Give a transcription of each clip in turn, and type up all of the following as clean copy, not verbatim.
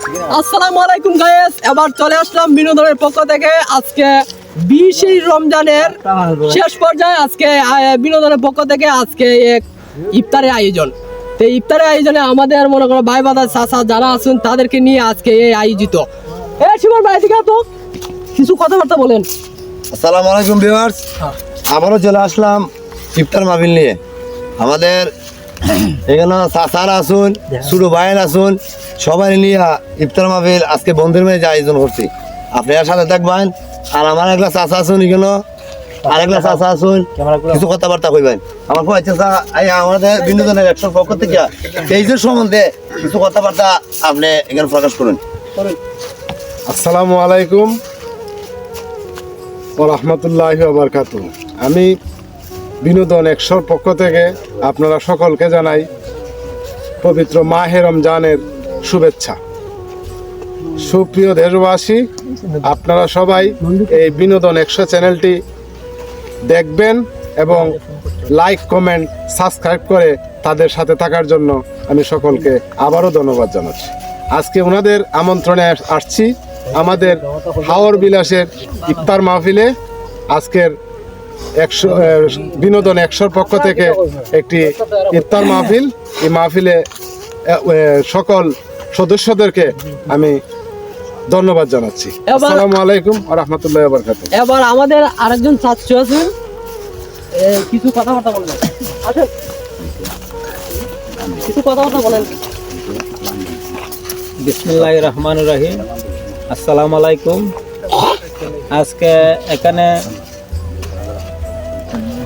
আসসালামু আলাইকুম গাইস, এবার চলে আসলাম বিনোদনের পক্ষ থেকে। আজকে 20 রমজানের শেষ পর্যায়ে আজকে বিনোদনের পক্ষ থেকে আজকে এক ইফতারের আয়োজন। তো ইফতারের আয়োজনে আমাদের মনে করো ভাই বাদা চাচা যারা আছেন তাদেরকে নিয়ে আজকে এই আয়োজিত। শিবর ভাই দিকে তো কিছু কথাবার্তা বলেন। আসসালামু আলাইকুম ভিউয়ার্স, আবারও চলে আসলাম ইফতার মাহফিল নিয়ে। আমাদের এখানে চাচারা আসুন, ছোট ভাইয়ের আসুন, সবাই নিয়ে ইফতার মাহফিল আজকে বন্ধুর মেয়ে আয়োজন করছি। আপনারা সাথে থাকবেন। আর আমার একলা চাচা আসুন, এখানে আরেকলা চাচা আসুন, কিছু কথাবার্তা কইবেন। আমার কয় চাচা আমাদের বিনোদনের একশোর পক্ষ থেকে তেইশের সম্বন্ধে কিছু কথাবার্তা আপনি এখানে প্রকাশ করুন। আসসালামু আলাইকুম ওয়া রাহমাতুল্লাহি ওয়া বারাকাতুহু। আমি বিনোদন একশোর পক্ষ থেকে আপনারা সকলকে জানাই পবিত্র মাহে রমজানের শুভেচ্ছা। সুপ্রিয় দেশবাসী, আপনারা সবাই এই বিনোদন একশো চ্যানেলটি দেখবেন এবং লাইক, কমেন্ট, সাবস্ক্রাইব করে তাদের সাথে থাকার জন্য আমি সকলকে আবারও ধন্যবাদ জানাচ্ছি। আজকে ওনাদের আমন্ত্রণে আসছি আমাদের হাওর বিলাসের ইফতার মাহফিলে। আজকের বিনোদন একশোর পক্ষ থেকে একটি ইফতার মাহফিল। এই মাহফিলে সকল সদস্যদেরকে আমি ধন্যবাদ জানাচ্ছি। আসসালামু আলাইকুম ওয়া রাহমাতুল্লাহি ওয়া বারাকাতুহু। এবার আমাদের আরেকজন ছাত্র আছেন, কিছু কথাবার্তা বলবেন। আসেন, কিছু কথাবার্তা বলেন। বিসমিল্লাহির রহমানির রহিম। আসসালামু আলাইকুম। আজকে এখানে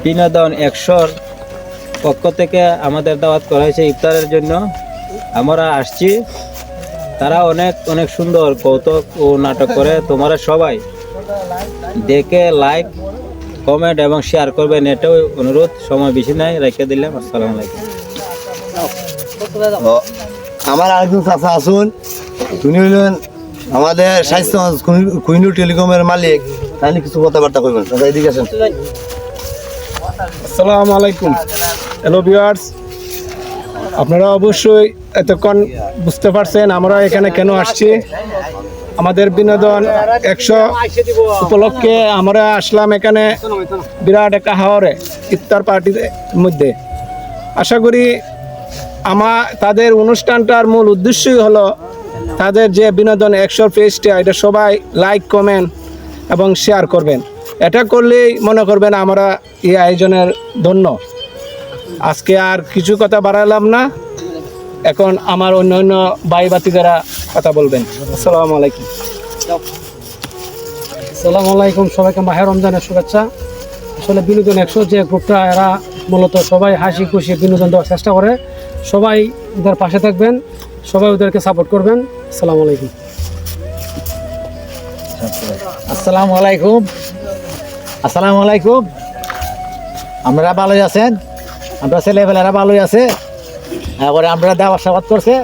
বিনোদন একশোর পক্ষ থেকে আমাদের দাওয়াত করা হয়েছে ইফতারের জন্য। আমরা আসছি, তারা অনেক অনেক সুন্দর কৌতুক ও নাটক করে। তোমরা সবাই দেখে লাইক, কমেন্ট এবং শেয়ার করবেন, এটাও অনুরোধ। সময় বেশি নাই, রেখে দিলাম। আসসালামু আলাইকুম। আমার আরেকজন চাচা আসুন, তিনি হইলেন আমাদের স্বাস্থ্য কুইনুর টেলিকমের মালিক। তাহলে কিছু কথাবার্তা কইবেন। এদিকে আসেন। আসসালামু আলাইকুম। হ্যালো ভিউয়ার্স, আপনারা অবশ্যই এতক্ষণ বুঝতে পারছেন আমরা এখানে কেন আসছি। আমাদের বিনোদন একশো উপলক্ষে আমরা আসলাম এখানে বিরাট একটা হাওরে ইফতার পার্টির মধ্যে। আশা করি তাদের অনুষ্ঠানটার মূল উদ্দেশ্যই হলো তাদের যে বিনোদন একশো পেজটা, এটা সবাই লাইক, কমেন্ট এবং শেয়ার করবেন। এটা করলেই মনে করবেন আমরা এই আয়োজনের ধন্য। আজকে আর কিছু কথা বাড়ালাম না, এখন আমার অন্য অন্য ভাই বাতিদারা কথা বলবেন। আসসালামু আলাইকুম। আসসালামু আলাইকুম, সবাইকে মাহে রমজানের শুভেচ্ছা। আসলে বিনোদন একশো যে গ্রুপটা, এরা মূলত সবাই হাসি খুশি বিনোদন দেওয়ার চেষ্টা করে। সবাই ওদের পাশে থাকবেন, সবাই ওদেরকে সাপোর্ট করবেন। আসসালামু আলাইকুম। আসসালামু আলাইকুম। আসসালামু আলাইকুম। আপনারা ভালোই আছেন? আমরা ছেলেবেলারা ভালোই আছে। এরপরে আমরা দাওয়াত সাবাত করছে,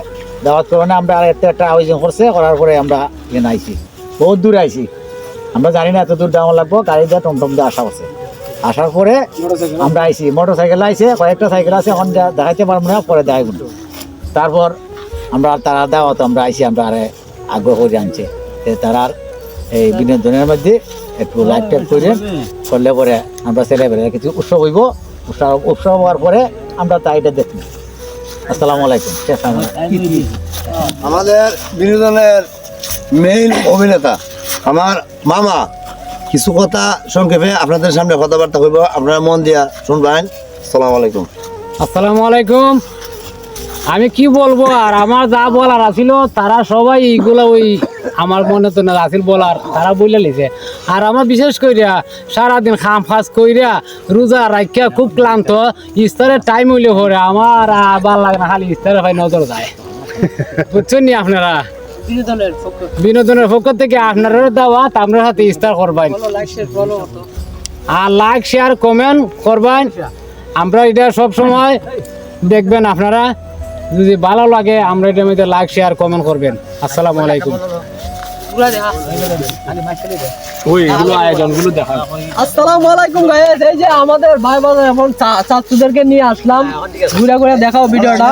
দাওয়াত করে আমরা আর একটা আয়োজন করছে, করার পরে আমরা এখানে আইছি। বহুত দূর আইছি, আমরা জানি না এত দূর যাওয়া লাগবো। গাড়ি দিয়ে টমটম দিয়ে আসা হচ্ছে। আসার পরে আমরা আইছি, মোটর সাইকেল আইছে, কয়েকটা সাইকেল আছে, এখন দেখাইতে পারবো না, পরে দেখাইব। তারপর আমরা তারা দাওয়াত আমরা আইছি, আমরা আর আগ্রহ করে আনছে তারার এই বিনোদনের মধ্যে একটু লাইভ টাইপ করলে পরে আমরা ছেলেবেলা কিছু উৎসব হইব। উৎসব হওয়ার পরে আমরা তাইটা দেখব। আসসালামু আলাইকুম। আমাদের বিনোদনের মেইন অভিনেতা আমার মামা কিছু কথা সংক্ষেপে আপনাদের সামনে কথাবার্তা হইব, আপনারা মন দিয়া শুনবেন। আসসালামু আলাইকুম। আসসালামু আলাইকুম। আমি কি বলবো আর, আমার যা বলার আছিল তারা সবাই এইগুলো ওই আমার মনে তো না আসিল বলার, তারা বলে লিছে। আর আমার বিশেষ কইরা সারাদিন খাম ফাঁস কইরা রোজা রাখিয়া খুব ক্লান্ত, ইফতারের টাইম হইলে পরে আমার আবার লাগে না, খালি ইফতারের ভাই নজর যায়। বুঝছেন নি আপনারা? বিনোদনের পক্ষ থেকে আপনারও দাওয়াত, আপনার হাতে ইফতার করবেন আর লাইক, শেয়ার, কমেন্ট করবেন। আমরা এটা সব সময় দেখবেন, আপনারা যদি ভালো লাগে আমরা এটার মধ্যে লাইক, শেয়ার, কমেন্ট করবেন। আসসালামু আলাইকুম। আসসালামু আলাইকুম গাইস, এই যে আমাদের ভাই বাজার এখন ছাত্রদেরকে নিয়ে আসলাম, ঘুরে ঘুরে দেখাও ভিডিওটা।